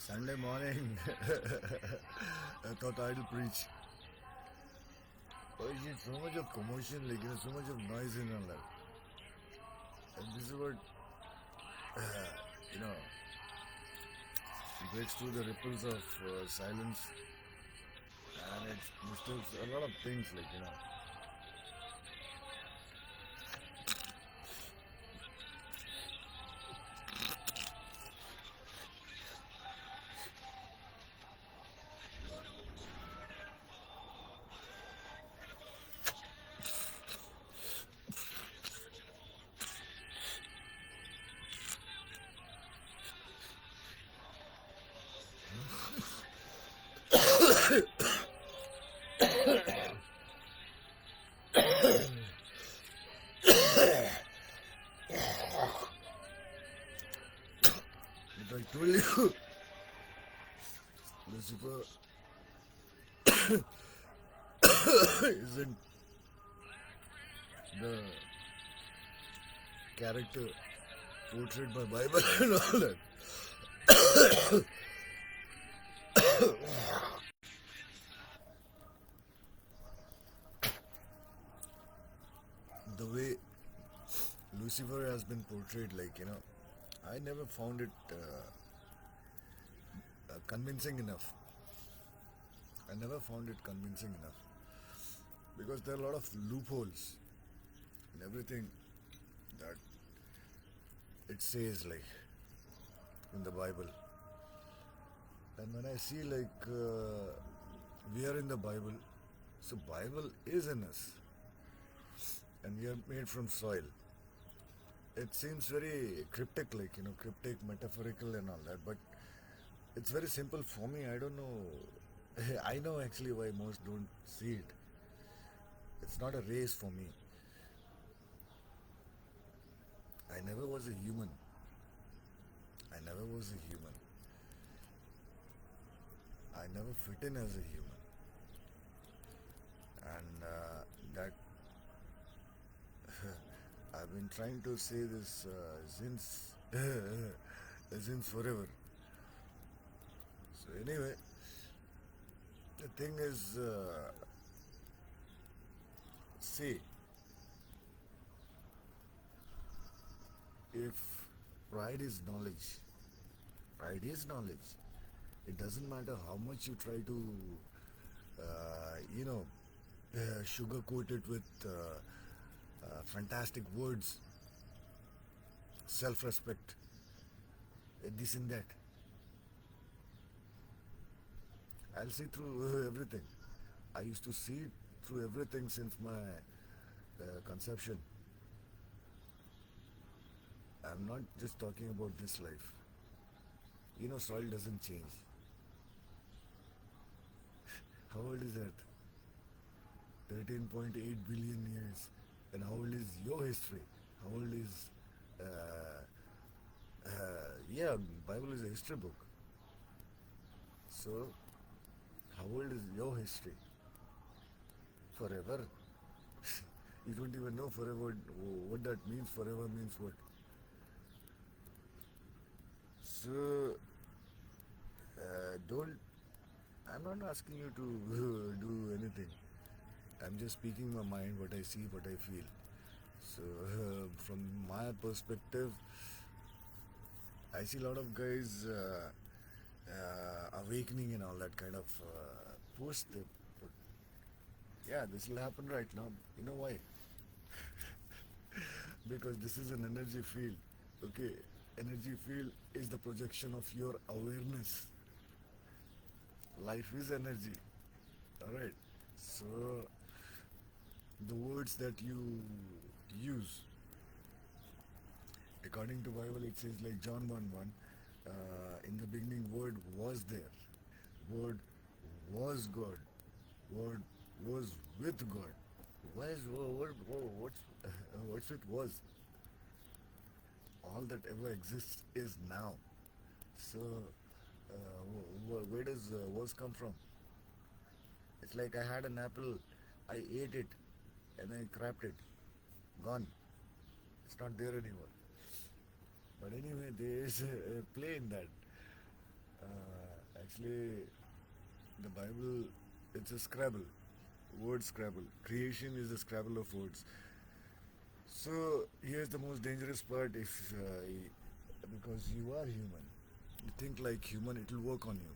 Sunday morning, I thought I'd preach. But it's so much of commotion, like so much of noise in our life. And this is what, you know, breaks through the ripples of silence, and it disturbs a lot of things, like. If I told you, Lucifer isn't the character portrayed by Bible and all that. The way Lucifer has been portrayed, I never found it convincing enough. I never found it convincing enough because there are a lot of loopholes in everything that it says, in the Bible. And when I see we are in the Bible, so Bible is in us, and we are made from soil. It seems very cryptic, cryptic, metaphorical and all that, but it's very simple for me. I don't know. I know actually why most don't see it. It's not a race for me. I never was a human. I never was a human. I never fit in as a human. And that I've been trying to say this since forever. So anyway, the thing is, see, if pride is knowledge, it doesn't matter how much you try to, sugarcoat it with fantastic words, self-respect, this and that. I'll see through everything. I used to see through everything since my conception. I'm not just talking about this life. Soil doesn't change. How old is that? 13.8 billion years. And how old is your history? How old is... Bible is a history book. So, how old is your history? Forever. You don't even know forever what that means. Forever means what? So, I'm not asking you to do anything. I'm just speaking my mind, what I see, what I feel. So, from my perspective, I see a lot of guys awakening and all that kind of post they put. Yeah, this will happen right now. You know why? Because this is an energy field. Okay, energy field is the projection of your awareness. Life is energy. Alright. So, the words that you use, according to Bible, it says like John 1:1, in the beginning word was there. Word was God. Word was with God. Why is what's with was? All that ever exists is now. So, where does was come from? It's like I had an apple, I ate it, and I crapped it. Gone. It's not there anymore. But anyway, there is a play in that. Actually, the Bible, it's a Scrabble, word Scrabble. Creation is a Scrabble of words. So here's the most dangerous part. If because you are human, you think like human, it will work on you.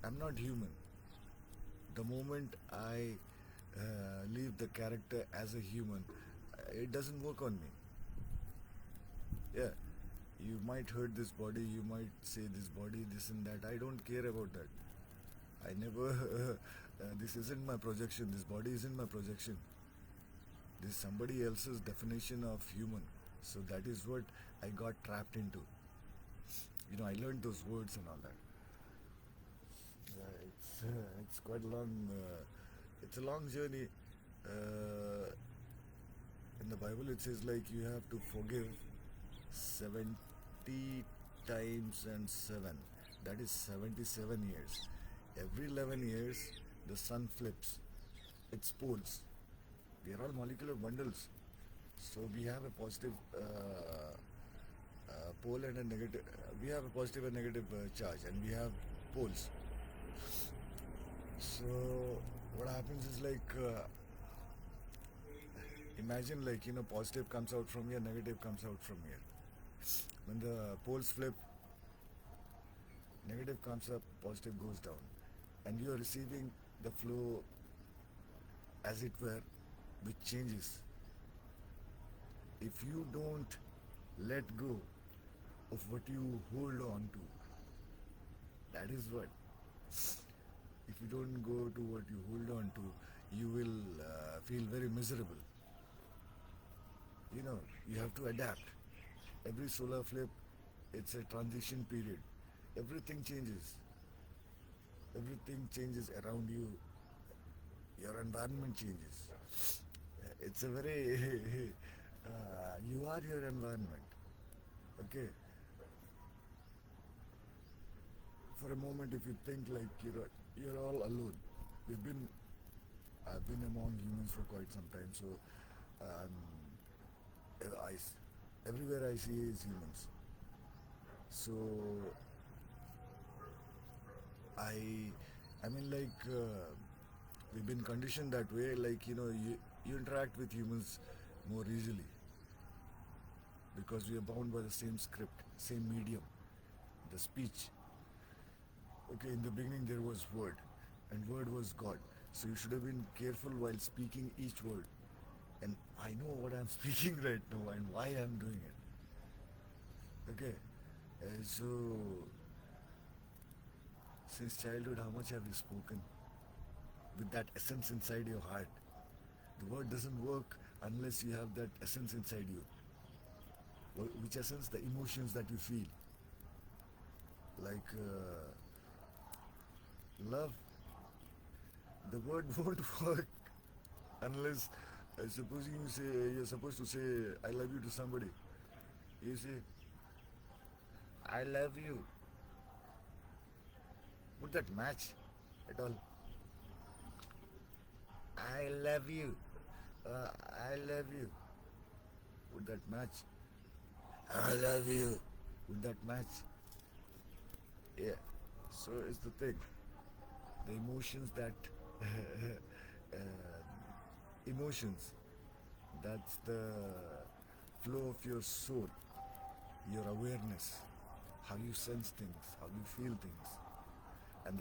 I'm not human. The moment I leave the character as a human, it doesn't work on me. Yeah, you might hurt this body, you might say this body, this and that. I don't care about that. I never. This isn't my projection. This body isn't my projection. This is somebody else's definition of human. So that is what I got trapped into. I learned those words and all that. It's quite a long. It's a long journey. Uh, in the Bible, it says like you have to forgive 70 times and 7. That is 77 years. Every 11 years, the sun flips. Its poles. We are all molecular bundles. So we have a positive pole and a negative. We have a positive and negative charge, and we have poles. So what happens is like imagine like positive comes out from here, negative comes out from here. When the poles flip, negative comes up, positive goes down, and you are receiving the flow as it were, which changes. If you don't let go of what you hold on to, that is what. If you don't go to what you hold on to, you will feel very miserable. You have to adapt. Every solar flip, it's a transition period. Everything changes. Everything changes around you. Your environment changes. It's a very you are your environment. Okay. For a moment, if you think like you're all alone, we've been I've been among humans for quite some time, so um, everywhere I see is humans. So I I mean like we've been conditioned that way. Like you interact with humans more easily because we are bound by the same script, same medium, the speech. Okay, in the beginning there was word, and word was God. So you should have been careful while speaking each word. And I know what I'm speaking right now and why I'm doing it. Okay, so since childhood, how much have you spoken with that essence inside your heart? The word doesn't work unless you have that essence inside you. Which essence? The emotions that you feel. Like love, the word won't work unless, supposing you're supposed to say I love you to somebody. You say I love you. Would that match at all? I love you. I love you. Would that match? I love you. Would that match? Yeah. So it's the thing. The emotions that uh, emotions. That's the flow of your soul, your awareness, how you sense things, how you feel things, and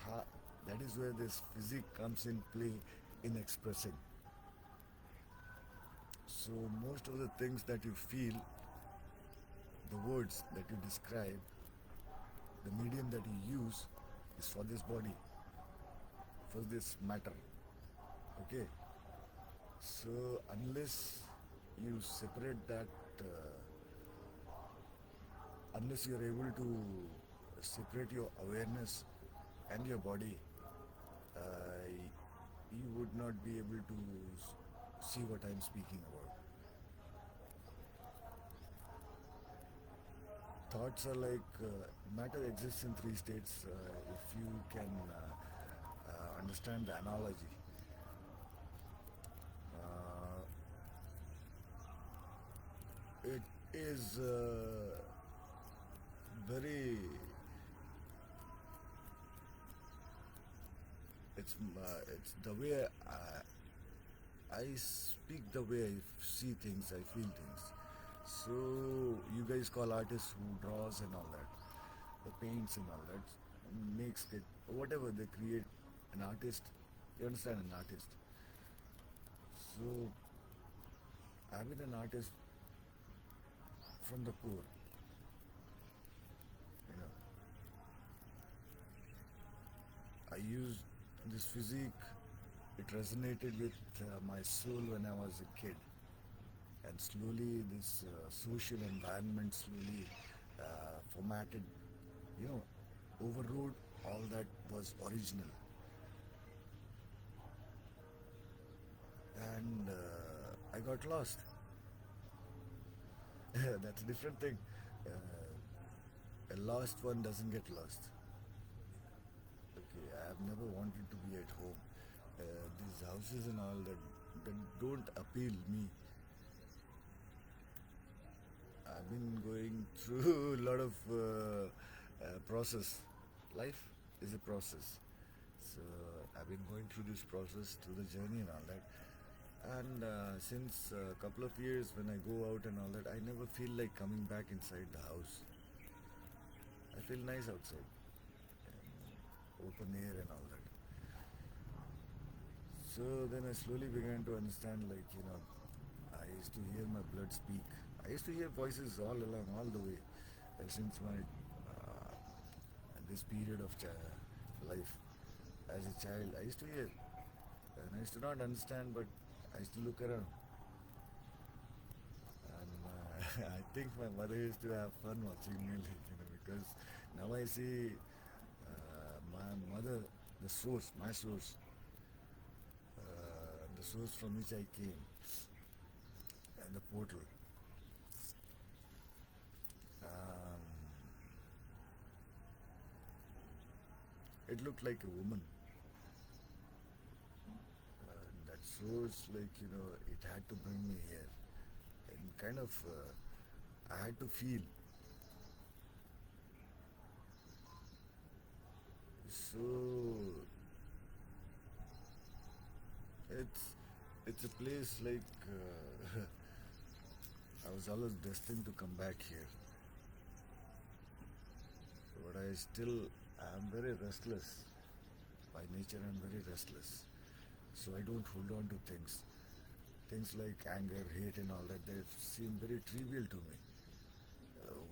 how that is where this physique comes in play in expressing. So most of the things that you feel, the words that you describe, the medium that you use is for this body, for this matter. Okay. So unless you separate that, unless you're able to separate your awareness and your body, uh, you would not be able to see what I'm speaking about. Thoughts are like matter exists in three states. If you can understand the analogy, uh, it is very it's the way I speak, the way I see things, I feel things. So you guys call artists who draws and all that, the paints and all that, makes it whatever they create. An artist, you understand, an artist. So I've been an artist from the core. You know, I used this physique. It resonated with my soul when I was a kid, and slowly this social environment slowly formatted, you know, overrode all that was original, and I got lost. That's a different thing. A lost one doesn't get lost. Okay, I have never wanted to be at home. These houses and all that don't appeal me. I've been going through a lot of process. Life is a process. So I've been going through this process, through the journey and all that. And since a couple of years, when I go out and all that, I never feel like coming back inside the house. I feel nice outside, open air and all that. So then I slowly began to understand, like, I used to hear my blood speak. I used to hear voices all along, all the way, since my this period of life. As a child, I used to hear, and I used to not understand, but I used to look around. And I think my mother used to have fun watching me, like, because now I see my mother, the source, my source, the source from which I came, and the portal. Um, it looked like a woman. That source, like, it had to bring me here. And kind of, I had to feel. So, it's a place like, I was always destined to come back here. But I still am very restless. By nature, I'm very restless. So I don't hold on to things. Things like anger, hate and all that, they seem very trivial to me.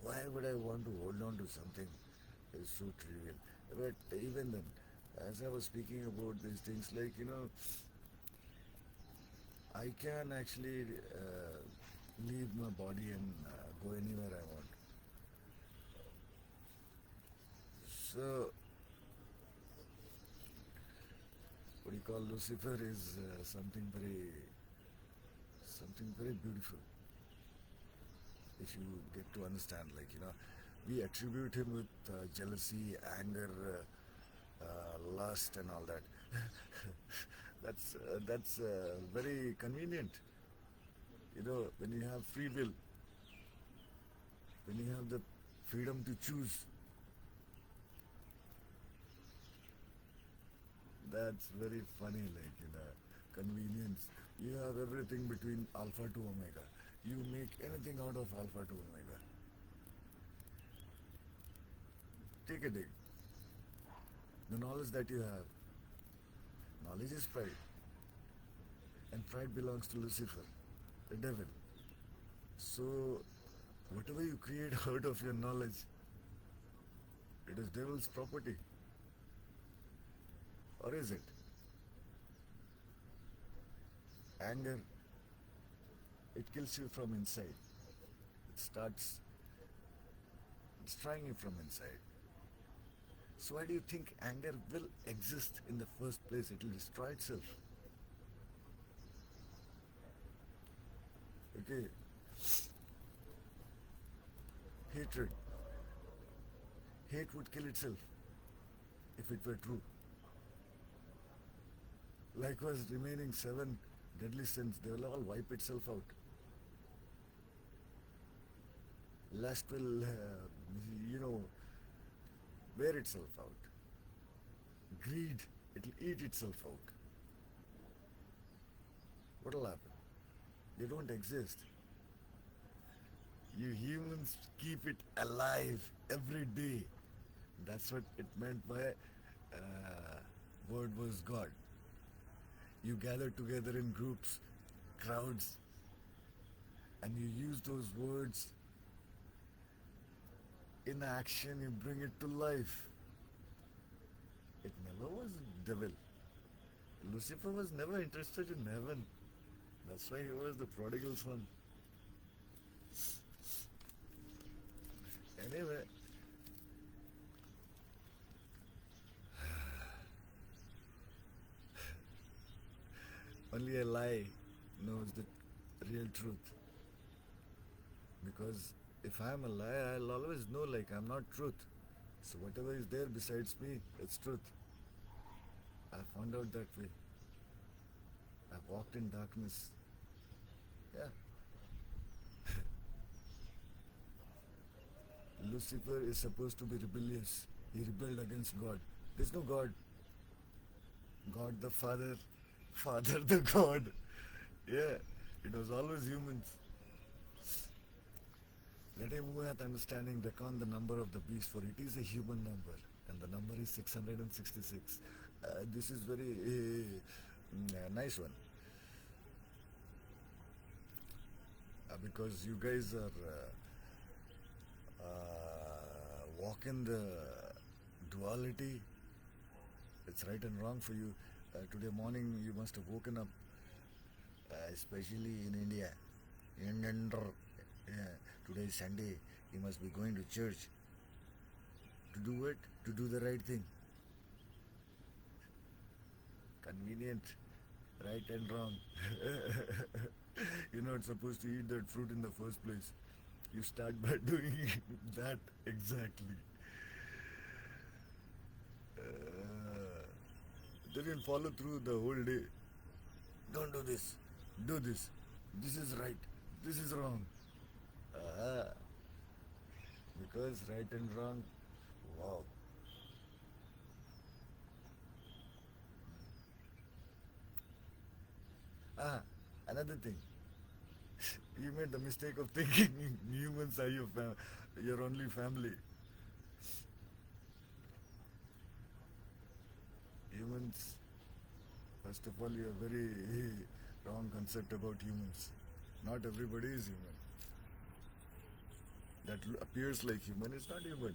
Why would I want to hold on to something that is so trivial? But even then, as I was speaking about these things, like, I can actually leave my body and go anywhere I want. So, what you call Lucifer is something very beautiful. If you get to understand, like, we attribute him with jealousy, anger, lust, and all that. That's very convenient. When you have free will, when you have the freedom to choose, that's very funny, like, convenience. You have everything between alpha to omega. You make anything out of alpha to omega. Take a dig. The knowledge that you have, knowledge is pride. And pride belongs to Lucifer, the devil. So, whatever you create out of your knowledge, it is devil's property. Or is it? Anger, it kills you from inside. It starts destroying you from inside. So why do you think anger will exist in the first place? It will destroy itself. Okay. Hatred. Hate would kill itself if it were true. Likewise, remaining 7 deadly sins, they will all wipe itself out. Lust will, wear itself out. Greed It'll eat itself out. What'll happen? They don't exist. You humans keep it alive every day. That's what it meant by word was God. You gather together in groups, crowds, and you use those words in action, you bring it to life. It never was devil. Lucifer was never interested in heaven. That's why he was the prodigal son. Anyway, only a lie knows the real truth. Because if I'm a lie, I'll always know like I'm not truth. So whatever is there besides me, it's truth. I found out that way. I've walked in darkness. Yeah. Lucifer is supposed to be rebellious. He rebelled against God. There's no God. God the Father, Father the God. Yeah, it was always humans. Let him who hath understanding reckon the number of the beast, for it is a human number, and the number is 666. This is very nice one. Because you guys are walking the duality. It's right and wrong for you. Today morning you must have woken up, especially in India. Yeah, today is Sunday. You must be going to church. To do what? To do the right thing. Convenient. Right and wrong. You're not supposed to eat that fruit in the first place. You start by doing that exactly. Then you'll follow through the whole day. Don't do this. Do this. This is right. This is wrong. Because right and wrong, wow. Another thing. You made the mistake of thinking humans are your only family. Humans, first of all, you have very wrong concept about humans. Not everybody is human. That appears like human is not human.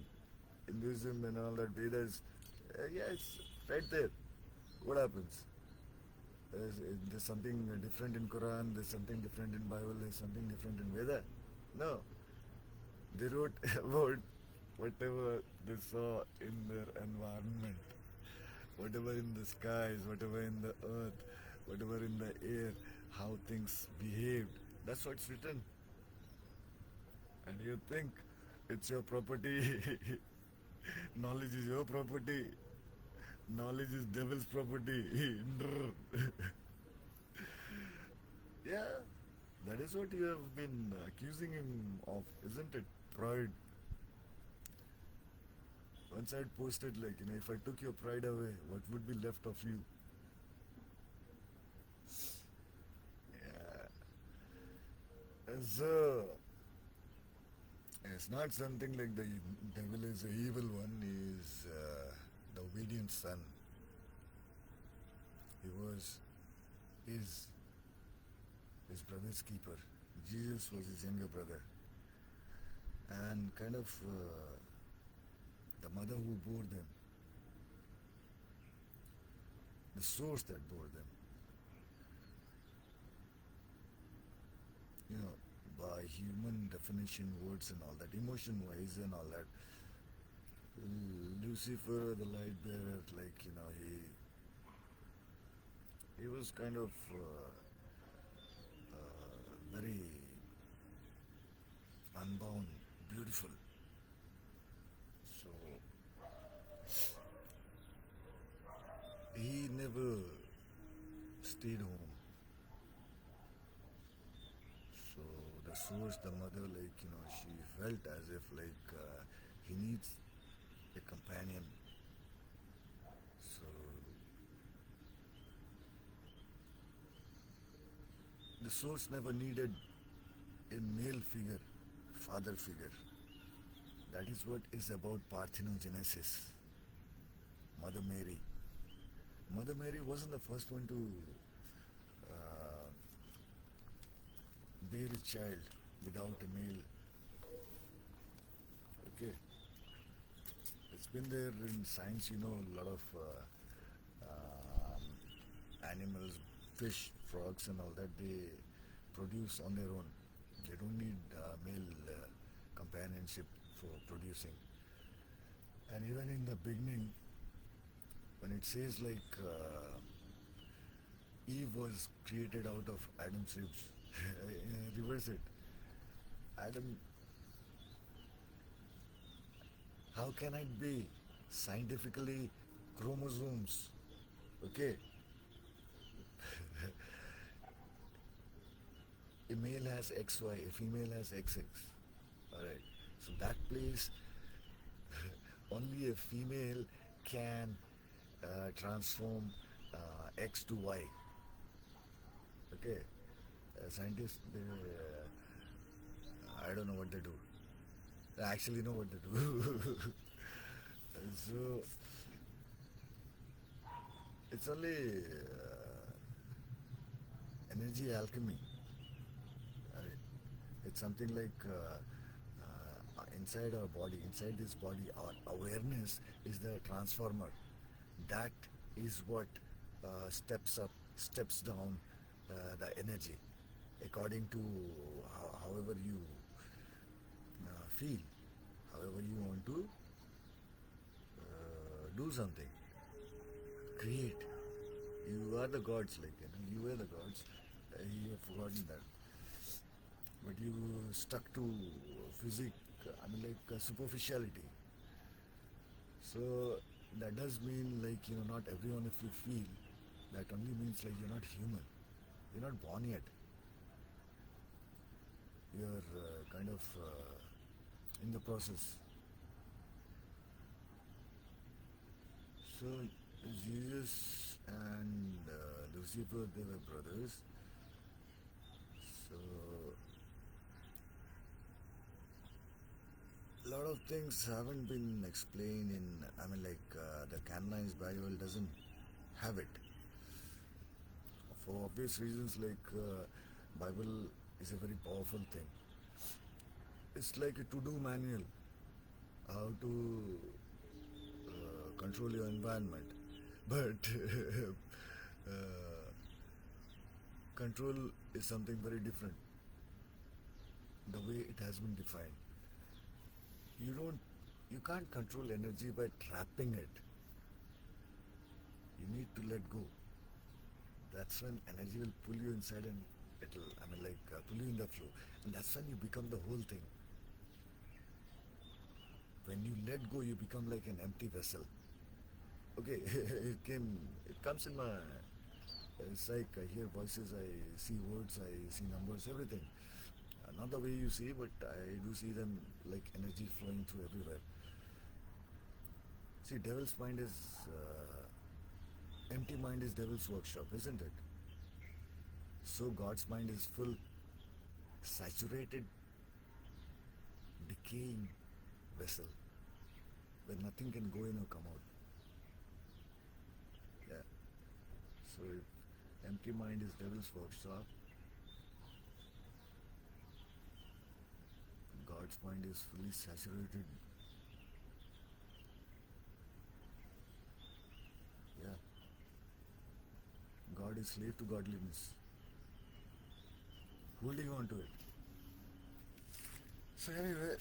Hinduism and all that, Vedas, yes, right there. What happens? There's something different in Quran, there's something different in Bible, there's something different in Veda. No. They wrote about whatever they saw in their environment. Whatever in the skies, whatever in the earth, whatever in the air, how things behaved. That's what's written. And you think it's your property. Knowledge is your property. Knowledge is devil's property. Yeah, that is what you have been accusing him of, isn't it? Pride. Once I'd posted like, if I took your pride away, what would be left of you? Yeah. So, it's not something like the devil is the evil one, he is the obedient son. He was his brother's keeper. Jesus was his younger brother. And kind of the mother who bore them, the source that bore them. By human definition, words and all that, emotion wise and all that. Lucifer, the light bearer, he was kind of very unbound, beautiful. So he never stayed home. So the source, the mother, she felt as if he needs a companion. So The source never needed a male figure, father figure. That is what is about parthenogenesis. Mother Mary. Mother Mary wasn't the first one to uh, bear a child without a male. Okay, it's been there in science. A lot of animals, fish, frogs, and all that they produce on their own. They don't need male companionship for producing. And even in the beginning, when it says like Eve was created out of Adam's ribs, reverse it. Adam, how can it be? Scientifically, chromosomes. Okay, a male has XY, a female has XX. Alright, so that place only a female can transform X to Y. Okay, scientists, I don't know what they do. I actually know what they do. So it's only energy alchemy. Alright. It's something like inside our body, inside this body, our awareness is the transformer. That is what steps up, steps down the energy according to however you feel, however you want to do something, create. You are the gods, you were the gods. You have forgotten that, but you stuck to physics. Superficiality. So that does mean not everyone if you feel. That only means you're not human. You're not born yet. You're kind of in the process. So Jesus and Lucifer, they were brothers. So a lot of things haven't been explained in, the canonized Bible doesn't have it. For obvious reasons, Bible is a very powerful thing. It's like a to-do manual, how to control your environment. But control is something very different. The way it has been defined. You can't control energy by trapping it. You need to let go. That's when energy will pull you inside and it'll, pull you in the flow. And that's when you become the whole thing. When you let go, you become like an empty vessel. Okay, it comes in my psyche. I hear voices, I see words, I see numbers, everything. Not the way you see, but I do see them like energy flowing through everywhere. See, devil's mind is, empty mind is devil's workshop, isn't it? So God's mind is full, saturated, decaying vessel, where nothing can go in or come out. Yeah. So if empty mind is devil's workshop, God's mind is fully saturated. Yeah. God is slave to godliness. Holding on to it. So anyway,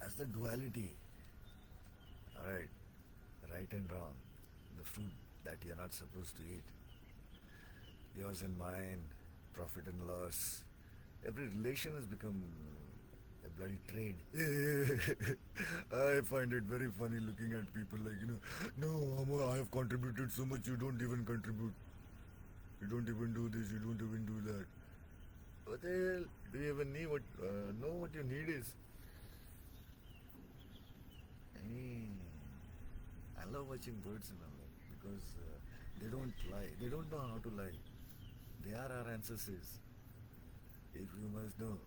as the duality, alright, right and wrong, the fruit that you're not supposed to eat, yours and mine, profit and loss, every relation has become a bloody trade. I find it very funny looking at people no, I have contributed so much, you don't even contribute. You don't even do this, you don't even do that. What the hell? Do you even know what your need is? I love watching birds and all that because they don't lie. They don't know how to lie. They are our ancestors, if you must know.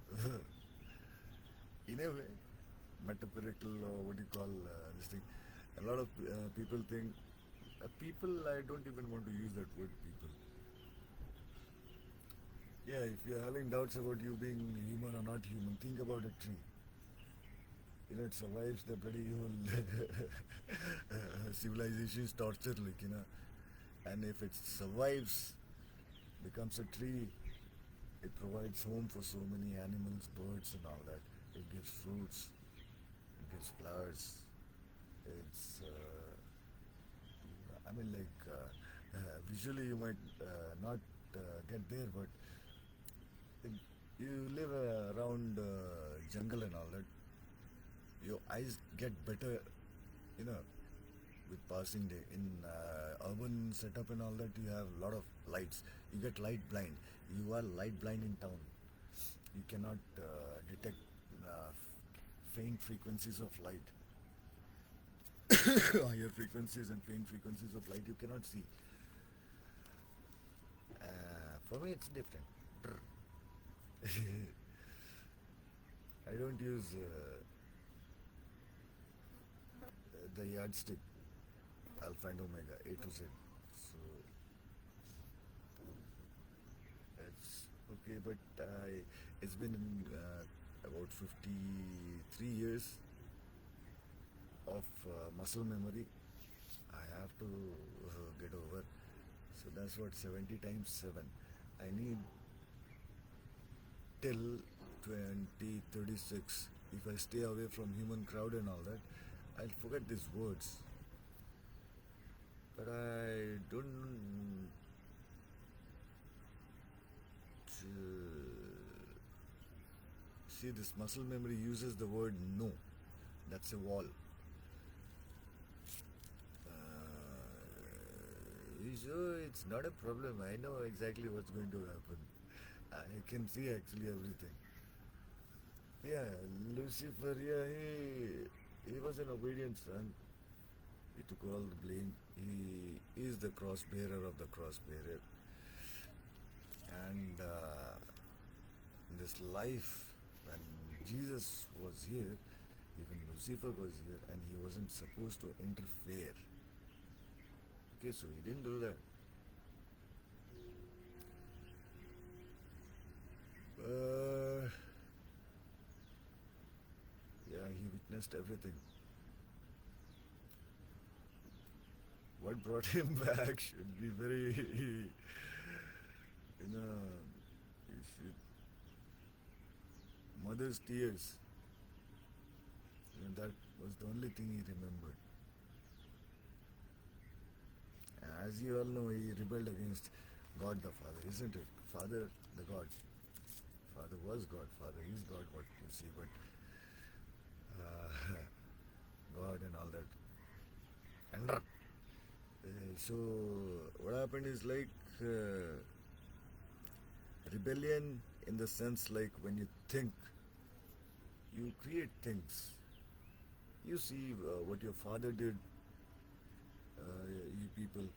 In a way, metaphorical, or what do you call this thing. A lot of people think, people, I don't even want to use that word people. Yeah, if you're having doubts about you being human or not human, think about a tree. It survives the bloody whole civilization's torture, and if it survives, becomes a tree, it provides home for so many animals, birds, and all that. It gives fruits, it gives flowers. It's, visually you might not get there, but it, you live around jungle and all that. Your eyes get better, you know, with passing day. In urban setup and all that, you have a lot of lights. You get light blind. You are light blind in town. You cannot detect faint frequencies of light. Higher frequencies and faint frequencies of light you cannot see. For me, it's different. I don't use the yardstick alpha and omega, A to Z. So it's okay, but it's been about 53 years of muscle memory. I have to get over. So that's what 70 times 7. I need till 2036. If I stay away from human crowd and all that, I'll forget these words. But I don't see this muscle memory uses the word no. That's a wall. So it's not a problem. I know exactly what's going to happen. I can see actually everything. Yeah, Lucifer, yeah, he was an obedient son. He took all the blame. He is the cross bearer of the cross bearer. And this life, when Jesus was here, even Lucifer was here, and he wasn't supposed to interfere. Okay, so he didn't do that. Yeah, he witnessed everything. What brought him back should be very, you should, mother's tears. That was the only thing he remembered. As you all know, he rebelled against God the Father, isn't it? Father, the God. Father was God. Father is God, what you see, but God and all that. And so what happened is rebellion in the sense like when you think, you create things. You see what your father did, you people.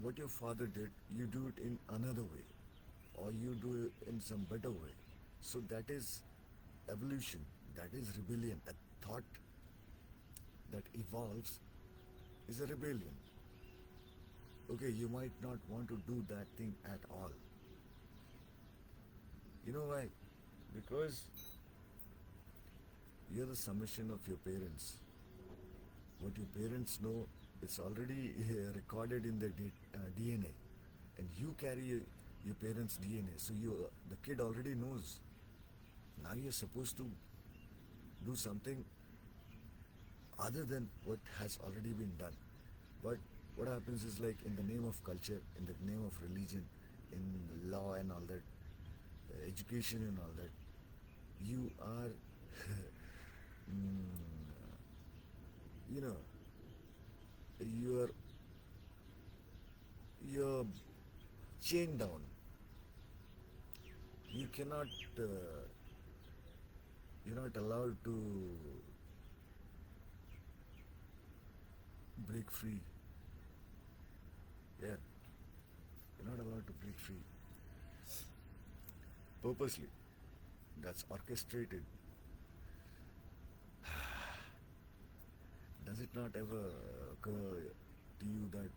What your father did, you do it in another way, or you do it in some better way. So that is evolution, that is rebellion. A thought that evolves is a rebellion. Okay, you might not want to do that thing at all. You know why? Because you're the summation of your parents. What your parents know, it's already recorded in their DNA, and you carry your parents' DNA. So the kid already knows. Now you're supposed to do something other than what has already been done. But what happens is like in the name of culture, in the name of religion, in law and all that, education and all that, you are, you're chained down. You cannot, you're not allowed to break free. Yeah, you're You're not allowed to break free. Purposely. That's orchestrated. Does it not ever occur to you that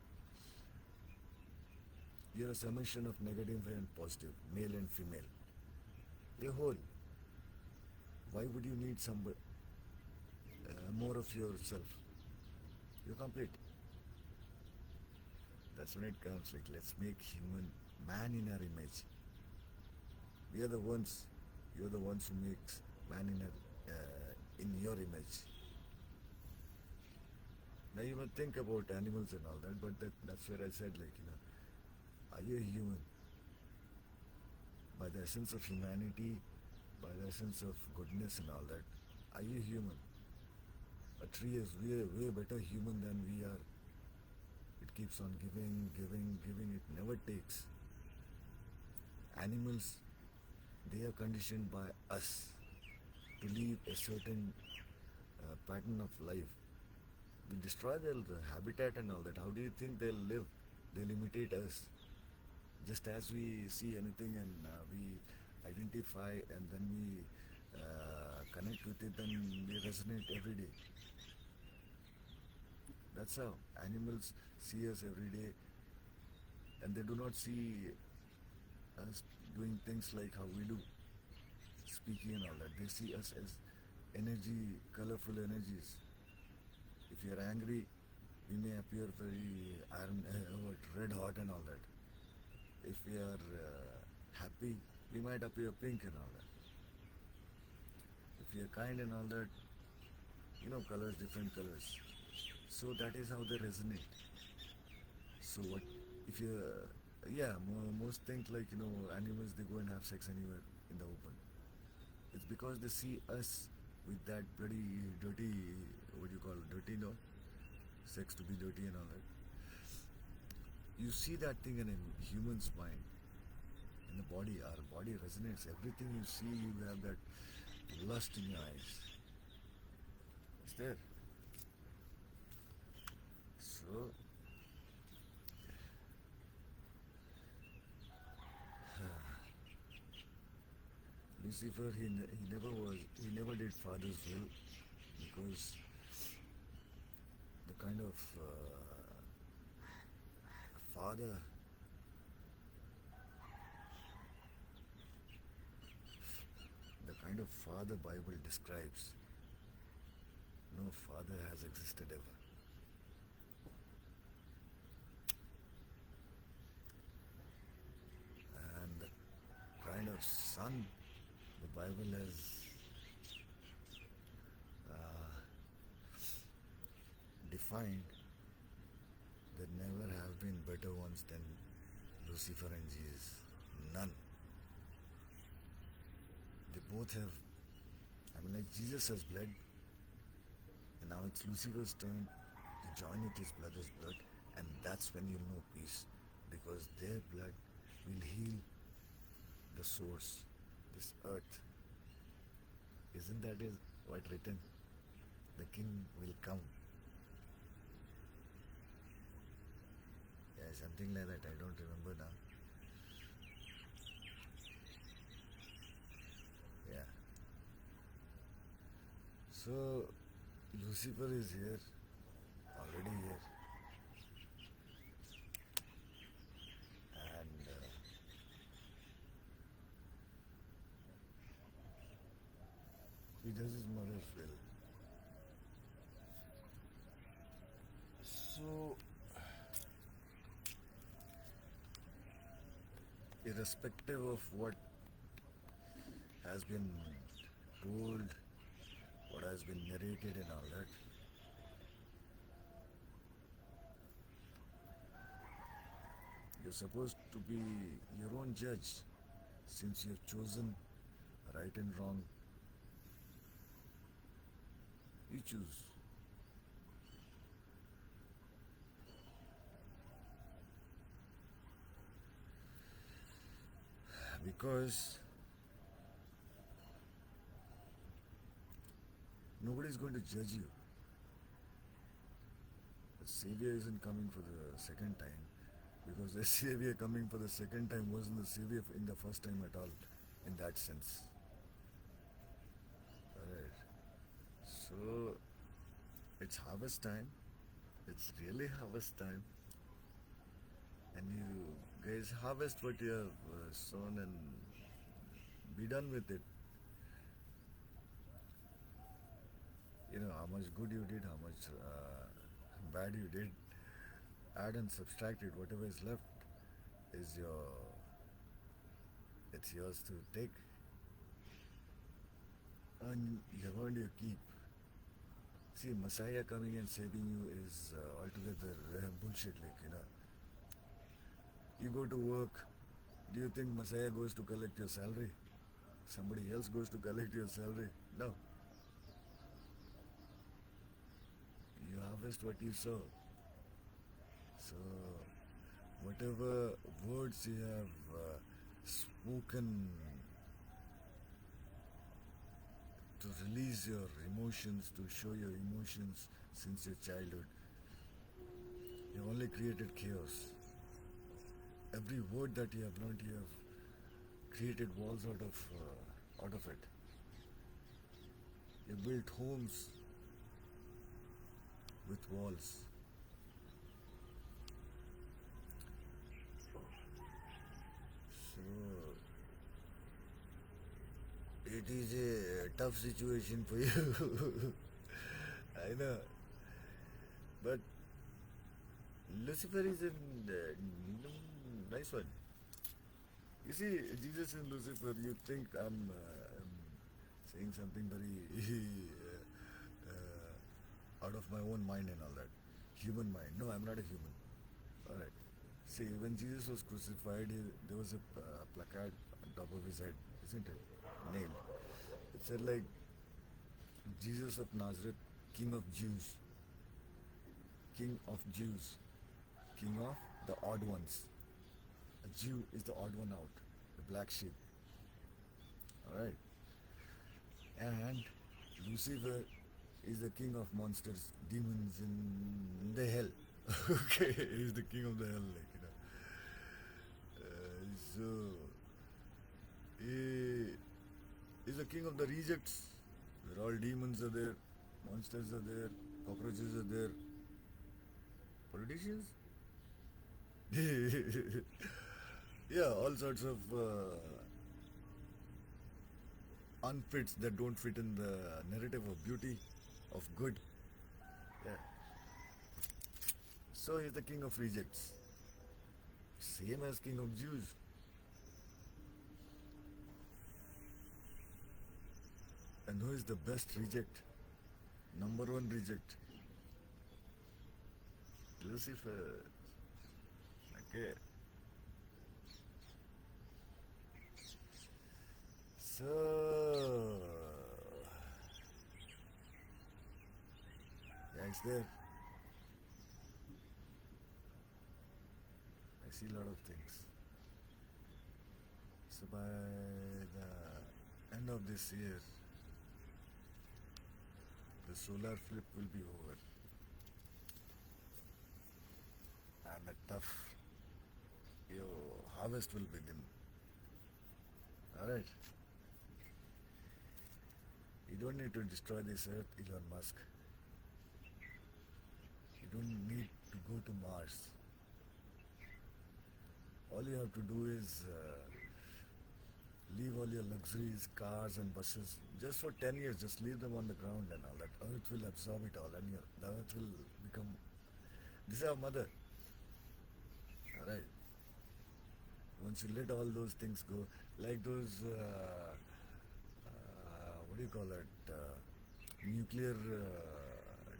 you're a summation of negative and positive, male and female? You're whole. Why would you need somebody more of yourself? You're complete. That's when it comes like, let's make human man in our image. We are the ones. You're the ones who makes man in your image. Now you might think about animals and all that, but that's where I said, like, are you a human? By the essence of humanity, by the essence of goodness and all that, are you human? A tree is way better human than we are. It keeps on giving, it never takes. Animals, they are conditioned by us to live a certain pattern of life. We destroy their habitat and all that. How do you think they'll live? They'll imitate us. Just as we see anything and we identify and then we connect with it, then we resonate every day. That's how animals see us every day, and they do not see us doing things like how we do, speaking and all that. They see us as energy, colorful energies. If you're angry, we may appear very red hot and all that. If we are happy, we might appear pink and all that. If we are kind and all that, colors, different colors. So that is how they resonate. So what if you, most think like, animals, they go and have sex anywhere in the open. It's because they see us with that bloody dirty, dirty, no? Sex to be dirty and all that. You see that thing in a human's mind, in the body, our body resonates. Everything you see, you have that lust in your eyes. It's there. So, Lucifer, he never did Father's will, because the kind of father Bible describes, no father has existed ever. And the kind of son the Bible has defined, there never have been better ones than Lucifer and Jesus. None. They both have, like Jesus has bled, and now it's Lucifer's turn to join with his brother's blood, and that's when you'll know peace, because their blood will heal the source, this earth. Isn't that what written? The king will come. Yeah, something like that. I don't remember now. Yeah. So, Lucifer is here, already here. And he does his mother's will. So, irrespective of what has been told, what has been narrated and all that, you're supposed to be your own judge, since you've chosen right and wrong. You choose. Because nobody's going to judge you. The Savior isn't coming for the second time. Because the Savior coming for the second time wasn't the Savior in the first time at all, in that sense. Alright. So it's harvest time. It's really harvest time. And you guys harvest what you have sown and be done with it. You know how much good you did, how much bad you did. Add and subtract it. Whatever is left is it's yours to take. And you have earned your keep. See, Messiah coming and saving you is altogether bullshit. You go to work. Do you think Messiah goes to collect your salary? Somebody else goes to collect your salary? No. You harvest what you sow. So, whatever words you have spoken to release your emotions, to show your emotions since your childhood, you have only created chaos. Every word that you have learned, you have created walls out of it. You built homes with walls. So it is a tough situation for you. I know. But Lucifer is a nice one. You see, Jesus and Lucifer, you think I'm saying something very out of my own mind and all that. Human mind. No, I'm not a human. Alright. See, when Jesus was crucified, there was a placard on top of his head, isn't it? Nailed. It said like, Jesus of Nazareth, King of Jews. King of Jews. King of the odd ones. A Jew is the odd one out, the black sheep. Alright. And Lucifer is the king of monsters, demons in the hell. Okay, he's the king of the hell, so he is the king of the rejects, where all demons are there, monsters are there, cockroaches are there, politicians. Yeah, all sorts of unfits that don't fit in the narrative of beauty, of good. Yeah. So he's the king of rejects. Same as king of Jews. And who is the best reject? Number one reject. Lucifer. Okay. So yeah, it's there. I see a lot of things. So by the end of this year, the solar flip will be over. And the tough harvest will begin. Alright. You don't need to destroy this earth, Elon Musk. You don't need to go to Mars. All you have to do is leave all your luxuries, cars and buses. Just for 10 years, just leave them on the ground and all that. Earth will absorb it all and the earth will become... This is our mother. Alright. Once you let all those things go, like those, what do you call that, nuclear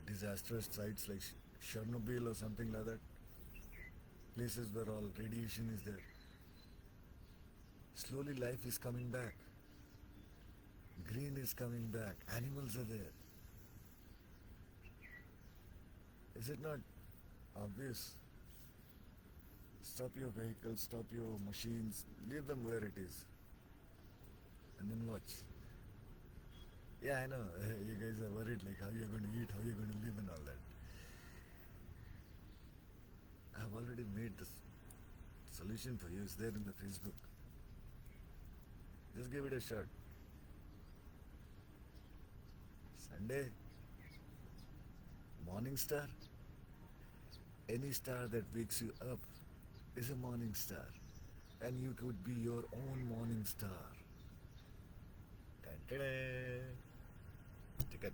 disastrous sites like Chernobyl or something like that, places where all radiation is there. Slowly life is coming back. Green is coming back. Animals are there. Is it not obvious? Stop your vehicles, stop your machines, leave them where it is. And then watch. Yeah, I know, you guys are worried like how you're going to eat, how you're going to live and all that. I've already made this Solution for you is there in the Facebook. Just give it a shot. Sunday, morning star. Any star that wakes you up is a morning star. And you could be your own morning star. Dun, dun, dun. Ticket.